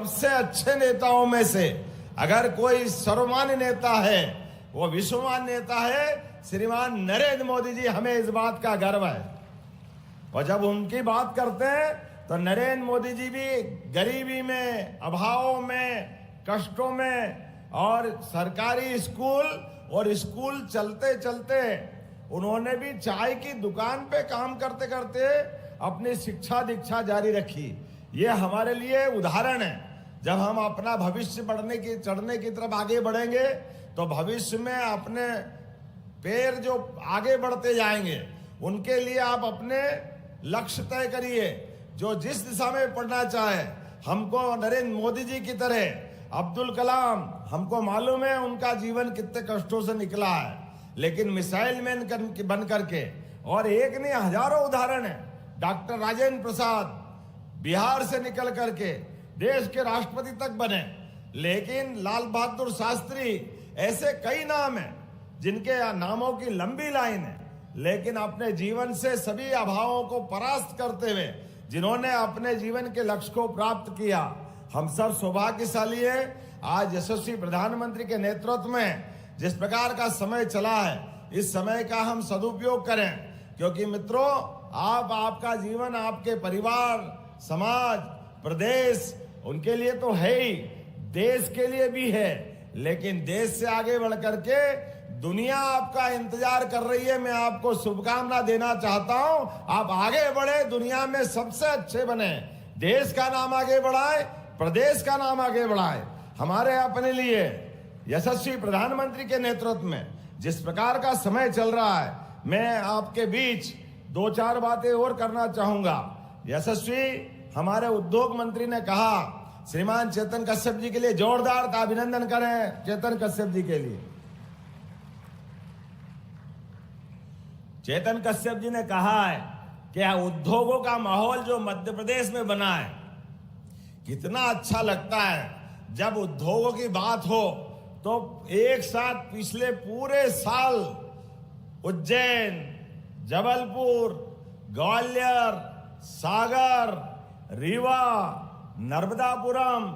सबसे अच्छे नेताओं में से अगर कोई सर्वमान्य नेता है, वो विश्वमान्य नेता है, श्रीमान नरेंद्र मोदी जी। हमें इस बात का गर्व है। और जब उनकी बात करते हैं तो नरेंद्र मोदी जी भी गरीबी में, अभाव में, कष्टों में, और सरकारी स्कूल और स्कूल चलते चलते उन्होंने भी चाय की दुकान पे काम करते करते अपनी शिक्षा दीक्षा जारी रखी। ये हमारे लिए उदाहरण है। जब हम अपना भविष्य चढ़ने की तरफ आगे बढ़ेंगे तो भविष्य में अपने पैर जो आगे बढ़ते जाएंगे, उनके लिए आप अपने लक्ष्य तय करिए। जो जिस दिशा में पढ़ना चाहे, हमको नरेंद्र मोदी जी की तरह अब्दुल कलाम, हमको मालूम है उनका जीवन कितने कष्टों से निकला है, लेकिन मिसाइल मैन बन करके, और एक नहीं हजारों उदाहरण है। डॉक्टर राजेंद्र प्रसाद बिहार से निकल करके देश के राष्ट्रपति तक बने, लेकिन लाल बहादुर शास्त्री, ऐसे कई नाम हैं जिनके नामों की लंबी लाइन है, लेकिन अपने जीवन से सभी अभावों को परास्त करते हुए जिन्होंने अपने जीवन के लक्ष्य को प्राप्त किया, हम सब सौभाग्यशाली हैं। आज यशस्वी प्रधानमंत्री के नेतृत्व में जिस प्रकार का समय चला है, इस समय का हम सदुपयोग करें, क्योंकि मित्रों, आपका जीवन आपके परिवार, समाज, प्रदेश, उनके लिए तो है ही, देश के लिए भी है, लेकिन देश से आगे बढ़ करके दुनिया आपका इंतजार कर रही है। मैं आपको शुभकामना देना चाहता हूं, आप आगे बढ़े, दुनिया में सबसे अच्छे बने, देश का नाम आगे बढ़ाए, प्रदेश का नाम आगे बढ़ाए। हमारे अपने लिए यशस्वी प्रधानमंत्री के नेतृत्व में जिस प्रकार का समय चल रहा है, मैं आपके बीच दो चार बातें और करना चाहूंगा। यशस्वी हमारे उद्योग मंत्री ने कहा, श्रीमान चेतन कश्यप जी के लिए जोरदार का अभिनंदन करें। चेतन कश्यप जी के लिए, चेतन कश्यप जी ने कहा है कि उद्योगों का माहौल जो मध्य प्रदेश में बना है, कितना अच्छा लगता है। जब उद्योगों की बात हो तो एक साथ पिछले पूरे साल उज्जैन, जबलपुर, ग्वालियर, सागर, रीवा, नर्मदापुरम,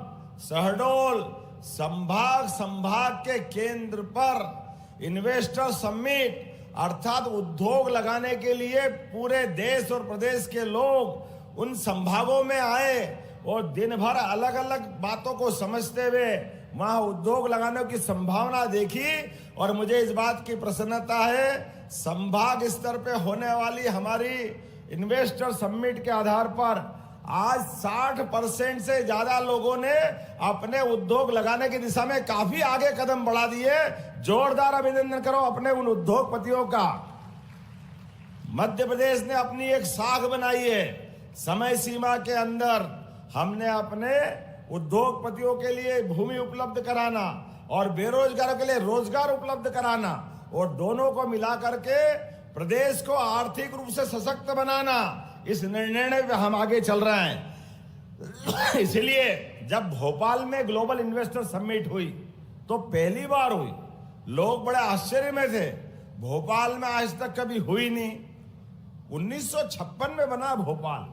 शहडोल संभाग के केंद्र पर इन्वेस्टर समिट, अर्थात उद्योग लगाने के लिए पूरे देश और प्रदेश के लोग उन संभागों में आए और दिन भर अलग अलग बातों को समझते हुए वहां उद्योग लगाने की संभावना देखी। और मुझे इस बात की प्रसन्नता है, संभाग स्तर पे होने वाली हमारी इन्वेस्टर समिट के आधार पर आज 60% से ज्यादा लोगों ने अपने उद्योग लगाने की दिशा में काफी आगे कदम बढ़ा दिए। जोरदार अभिनंदन करो अपने उन उद्योगपतियों का। मध्य प्रदेश ने अपनी एक साख बनाई है, समय सीमा के अंदर हमने अपने उद्योगपतियों के लिए भूमि उपलब्ध कराना और बेरोजगारों के लिए रोजगार उपलब्ध कराना, और दोनों को मिला करके प्रदेश को आर्थिक रूप से सशक्त बनाना, इस निर्णय में हम आगे चल रहे हैं। इसलिए जब भोपाल में ग्लोबल इन्वेस्टर समिट हुई तो पहली बार हुई, लोग बड़े आश्चर्य में थे, भोपाल में आज तक कभी हुई नहीं। 1956 में बना भोपाल,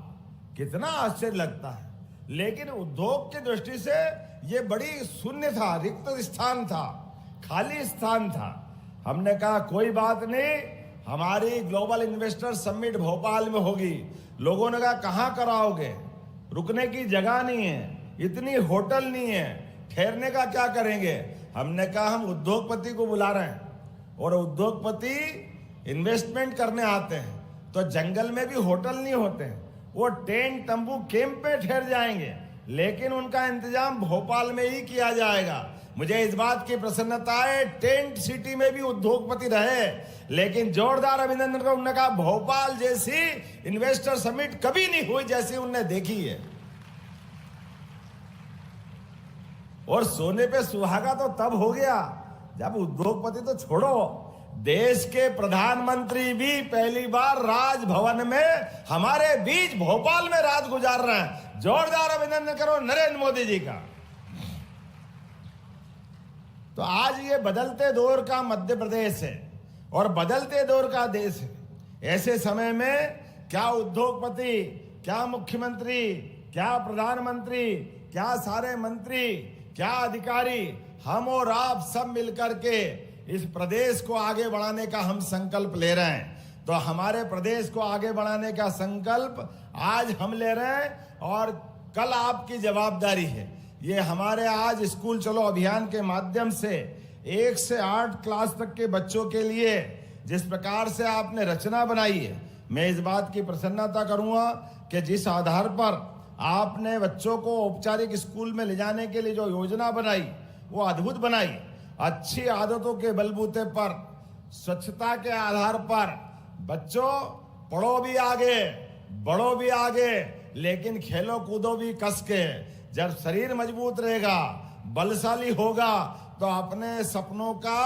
कितना आश्चर्य लगता है, लेकिन उद्योग की दृष्टि से ये बड़ी शून्य था, रिक्त स्थान था, खाली स्थान था। हमने कहा कोई बात नहीं, हमारी ग्लोबल इन्वेस्टर समिट भोपाल में होगी। लोगों ने कहा कहाँ कराओगे, रुकने की जगह नहीं है, इतनी होटल नहीं है, ठहरने का क्या करेंगे। हमने कहा हम उद्योगपति को बुला रहे हैं, और उद्योगपति इन्वेस्टमेंट करने आते हैं तो जंगल में भी होटल नहीं होते हैं, वो टेंट तंबू कैंप पे ठहर जाएंगे, लेकिन उनका इंतजाम भोपाल में ही किया जाएगा। मुझे इस बात की प्रसन्नता है, टेंट सिटी में भी उद्योगपति रहे, लेकिन जोरदार अभिनंदन करो। उन्होंने कहा भोपाल जैसी इन्वेस्टर समिट कभी नहीं हुई जैसी उन्होंने देखी है। और सोने पे सुहागा तो तब हो गया जब उद्योगपति तो छोड़ो, देश के प्रधानमंत्री भी पहली बार राजभवन में हमारे बीच भोपाल में रात गुजार रहे हैं। जोरदार अभिनंदन करो नरेंद्र मोदी जी का। तो आज ये बदलते दौर का मध्य प्रदेश है और बदलते दौर का देश है। ऐसे समय में क्या उद्योगपति, क्या मुख्यमंत्री, क्या प्रधानमंत्री, क्या सारे मंत्री, क्या अधिकारी, हम और आप सब मिलकर के इस प्रदेश को आगे बढ़ाने का हम संकल्प ले रहे हैं। तो हमारे प्रदेश को आगे बढ़ाने का संकल्प आज हम ले रहे हैं और कल आपकी जवाबदारी है। ये हमारे आज स्कूल चलो अभियान के माध्यम से 1 से 8 क्लास तक के बच्चों के लिए जिस प्रकार से आपने रचना बनाई है, मैं इस बात की प्रसन्नता करूंगा कि जिस आधार पर आपने बच्चों को औपचारिक स्कूल में ले जाने के लिए जो योजना बनाई वो अद्भुत बनाई। अच्छी आदतों के बलबूते पर, स्वच्छता के आधार पर बच्चों पढ़ो भी आगे, बढ़ो भी आगे, लेकिन खेलो कूदो भी कस के। जब शरीर मजबूत रहेगा, बलशाली होगा, तो अपने सपनों का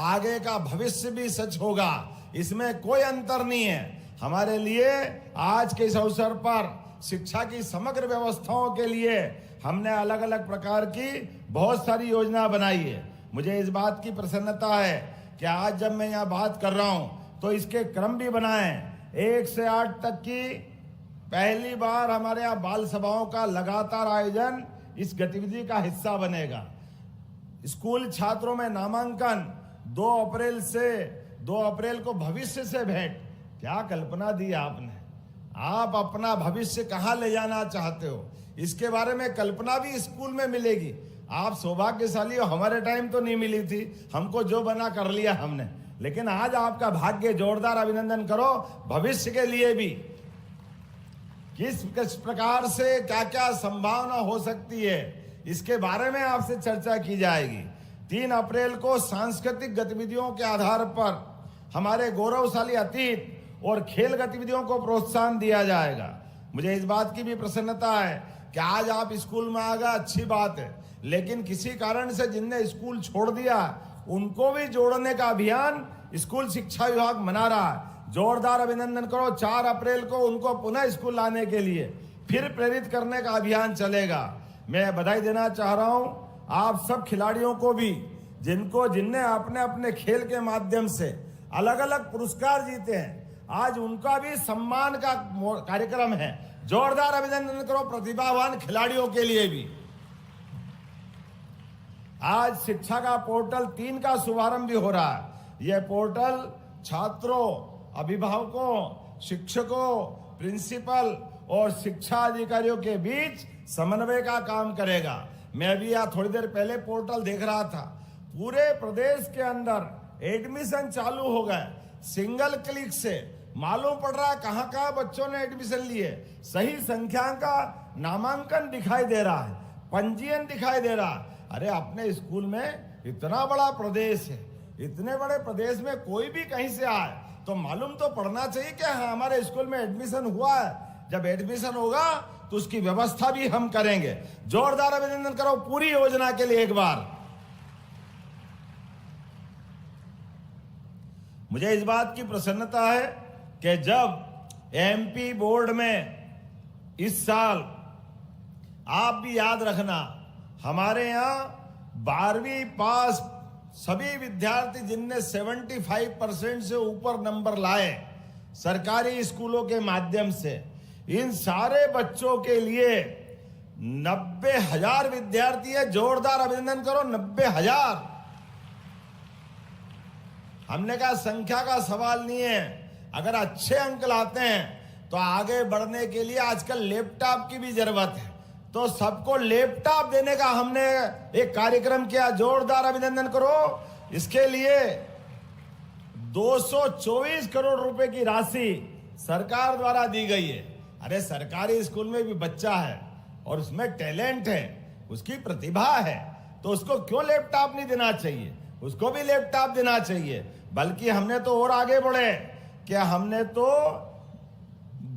आगे का भविष्य भी सच होगा। इसमें कोई अंतर नहीं है। हमारे लिए आज के इस अवसर पर शिक्षा की समग्र व्यवस्थाओं के लिए हमने अलग अलग प्रकार की बहुत सारी योजना बनाई है। मुझे इस बात की प्रसन्नता है कि आज जब मैं यहाँ बात कर रहा हूँ तो इसके क्रम भी बनाए। 1 से 8 तक की पहली बार हमारे यहाँ बाल सभाओं का लगातार आयोजन इस गतिविधि का हिस्सा बनेगा। स्कूल छात्रों में नामांकन 2 अप्रैल को भविष्य से भेंट। क्या कल्पना दी आपने? आप अपना भविष्य कहाँ ले जाना चाहते हो, इसके बारे में कल्पना भी स्कूल में मिलेगी। आप सौभाग्यशाली हो, हमारे टाइम तो नहीं मिली थी, हमको जो बना कर लिया हमने, लेकिन आज आपका भाग्य, जोरदार अभिनंदन करो। भविष्य के लिए भी किस प्रकार से क्या क्या संभावना हो सकती है, इसके बारे में आपसे चर्चा की जाएगी। 3 अप्रैल को सांस्कृतिक गतिविधियों के आधार पर हमारे गौरवशाली अतीत और खेल गतिविधियों को प्रोत्साहन दिया जाएगा। मुझे इस बात की भी प्रसन्नता है कि आज आप स्कूल में आ गए, अच्छी बात है, लेकिन किसी कारण से जिनने स्कूल छोड़ दिया उनको भी जोड़ने का अभियान स्कूल शिक्षा विभाग मना रहा है। जोरदार अभिनंदन करो। 4 अप्रैल को उनको पुनः स्कूल लाने के लिए फिर प्रेरित करने का अभियान चलेगा। मैं बधाई देना चाह रहा हूं आप सब खिलाड़ियों को भी, जिनने अपने अपने खेल के माध्यम से अलग अलग पुरस्कार जीते हैं। आज उनका भी सम्मान का कार्यक्रम है। जोरदार अभिनंदन करो प्रतिभावान खिलाड़ियों के लिए भी। आज शिक्षा का पोर्टल 3 का शुभारंभ भी हो रहा है। यह पोर्टल छात्रों, अभिभावकों, शिक्षकों, प्रिंसिपल और शिक्षा अधिकारियों के बीच समन्वय का काम करेगा। मैं भी यहाँ थोड़ी देर पहले पोर्टल देख रहा था। पूरे प्रदेश के अंदर एडमिशन चालू हो गए। सिंगल क्लिक से मालूम पड़ रहा है कहाँ कहाँ बच्चों ने एडमिशन लिए। सही संख्या का नामांकन दिखाई दे रहा है, पंजीयन दिखाई दे रहा है। अरे अपने स्कूल में इतना बड़ा प्रदेश है, इतने बड़े प्रदेश में कोई भी कहीं से आए तो मालूम तो पड़ना चाहिए कि हाँ हमारे स्कूल में एडमिशन हुआ है। जब एडमिशन होगा तो उसकी व्यवस्था भी हम करेंगे। जोरदार अभिनंदन करो पूरी योजना के लिए एक बार। मुझे इस बात की प्रसन्नता है कि जब एमपी बोर्ड में इस साल, आप भी याद रखना, हमारे यहाँ 12वीं पास सभी विद्यार्थी जिनने 75% से ऊपर नंबर लाए सरकारी स्कूलों के माध्यम से, इन सारे बच्चों के लिए 90,000 विद्यार्थी है। जोरदार अभिनंदन करो। 90,000। हमने कहा संख्या का सवाल नहीं है, अगर अच्छे अंक लाते हैं तो आगे बढ़ने के लिए आजकल लैपटॉप की भी जरूरत है, तो सबको लैपटॉप देने का हमने एक कार्यक्रम किया। जोरदार अभिनंदन करो। इसके लिए 224 करोड़ रुपए की राशि सरकार द्वारा दी गई है। अरे सरकारी स्कूल में भी बच्चा है और उसमें टैलेंट है, उसकी प्रतिभा है, तो उसको क्यों लैपटॉप नहीं देना चाहिए? उसको भी लैपटॉप देना चाहिए। बल्कि हमने तो और आगे बढ़े कि हमने तो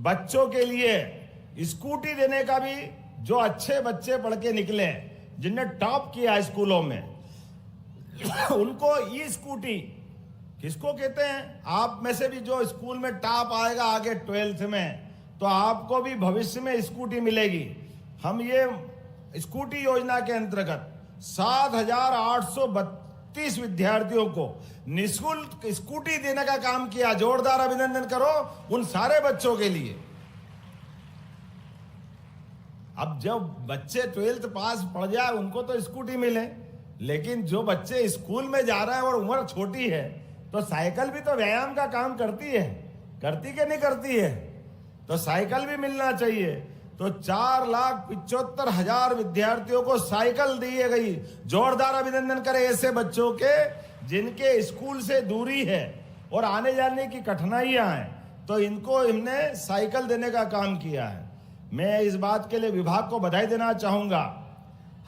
बच्चों के लिए स्कूटी देने का भी, जो अच्छे बच्चे पढ़ के निकले, जिनने टॉप किया स्कूलों में, उनको ई स्कूटी किसको कहते हैं? आप में से भी जो स्कूल में टॉप आएगा आगे 12th में, तो आपको भी भविष्य में स्कूटी मिलेगी। हम ये स्कूटी योजना के अंतर्गत 7,832 विद्यार्थियों को निःशुल्क स्कूटी देने का काम किया। जोरदार अभिनंदन करो उन सारे बच्चों के लिए। अब जब बच्चे 12th पास पढ़ जाए उनको तो स्कूटी मिले, लेकिन जो बच्चे स्कूल में जा रहे हैं और उम्र छोटी है तो साइकिल भी तो व्यायाम का काम करती है, करती कि नहीं करती है? तो साइकिल भी मिलना चाहिए। तो 4,75,000 विद्यार्थियों को साइकिल दी गई। जोरदार अभिनंदन करें ऐसे बच्चों के जिनके स्कूल से दूरी है और आने जाने की कठिनाइयां हैं, तो इनको हमने साइकिल देने का काम किया है। मैं इस बात के लिए विभाग को बधाई देना चाहूंगा।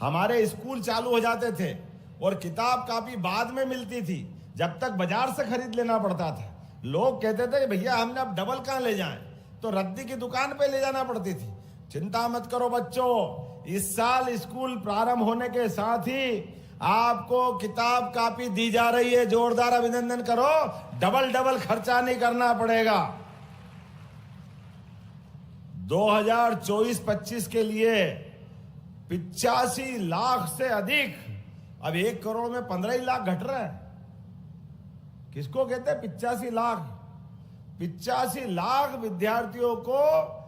हमारे स्कूल चालू हो जाते थे और किताब कापी बाद में मिलती थी, जब तक बाजार से खरीद लेना पड़ता था। लोग कहते थे कि भैया हमने अब डबल कहाँ ले जाएं, तो रद्दी की दुकान पे ले जाना पड़ती थी। चिंता मत करो बच्चों, इस साल स्कूल प्रारंभ होने के साथ ही आपको किताब कापी दी जा रही है। जोरदार अभिनंदन करो, डबल खर्चा नहीं करना पड़ेगा। 2024-25 के लिए 85 लाख से अधिक, अब 1 करोड़ में 15 ही लाख घट रहा है। किसको कहते हैं 85 लाख? 85 लाख विद्यार्थियों को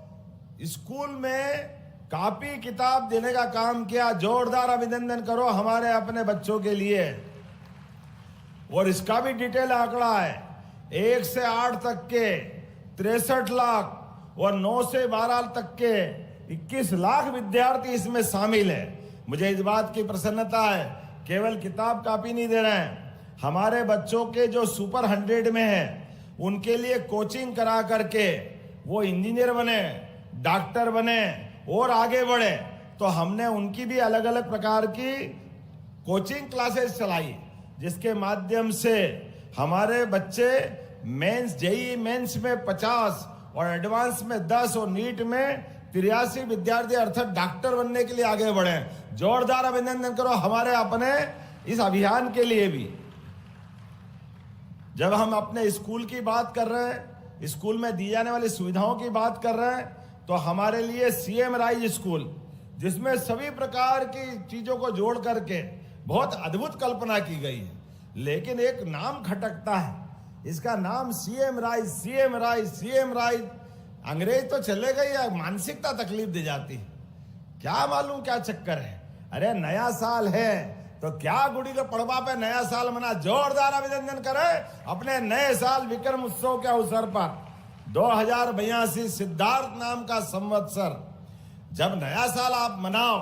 स्कूल में कापी किताब देने का काम किया। जोरदार अभिनंदन करो हमारे अपने बच्चों के लिए। और इसका भी डिटेल आंकड़ा है, 1 से 8 तक के 63 लाख और 9 से 12 तक के 21 लाख विद्यार्थी इसमें शामिल है। मुझे इस बात की प्रसन्नता है, केवल किताब कापी नहीं दे रहे हैं, हमारे बच्चों के जो सुपर 100 में है उनके लिए कोचिंग करा करके वो इंजीनियर बने, डॉक्टर बने और आगे बढ़े। तो हमने उनकी भी अलग अलग प्रकार की कोचिंग क्लासेस चलाई, जिसके माध्यम से हमारे बच्चे मेंस जेईई मेंस में 50 और एडवांस में 10 और नीट में 83 विद्यार्थी अर्थात डॉक्टर बनने के लिए आगे बढ़े। जोरदार अभिनंदन करो हमारे अपने इस अभियान के लिए भी। जब हम अपने स्कूल की बात कर रहे हैं, स्कूल में दी जाने वाली सुविधाओं की बात कर रहे हैं, तो हमारे लिए सीएम राइज स्कूल, जिसमें सभी प्रकार की चीजों को जोड़ करके बहुत अद्भुत कल्पना की गई है। लेकिन एक नाम खटकता है, इसका नाम CM rise, CM rise, CM rise. अंग्रेज तो चले गए या मानसिकता तकलीफ दे जाती है, क्या मालूम क्या चक्कर है। अरे नया साल है तो क्या गुड़ी के पड़वा पे नया साल मना। जोरदार अभिनंदन करें अपने नए साल विक्रम उत्सव के अवसर पर। 2082 सिद्धार्थ नाम का संवत्सर, जब नया साल आप मनाओ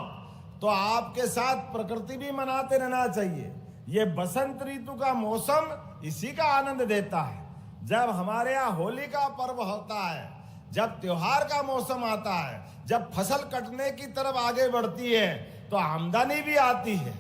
तो आपके साथ प्रकृति भी मनाते रहना चाहिए। ये बसंत ऋतु का मौसम इसी का आनंद देता है। जब हमारे यहाँ होली का पर्व होता है, जब त्योहार का मौसम आता है, जब फसल कटने की तरफ आगे बढ़ती है, तो आमदनी भी आती है।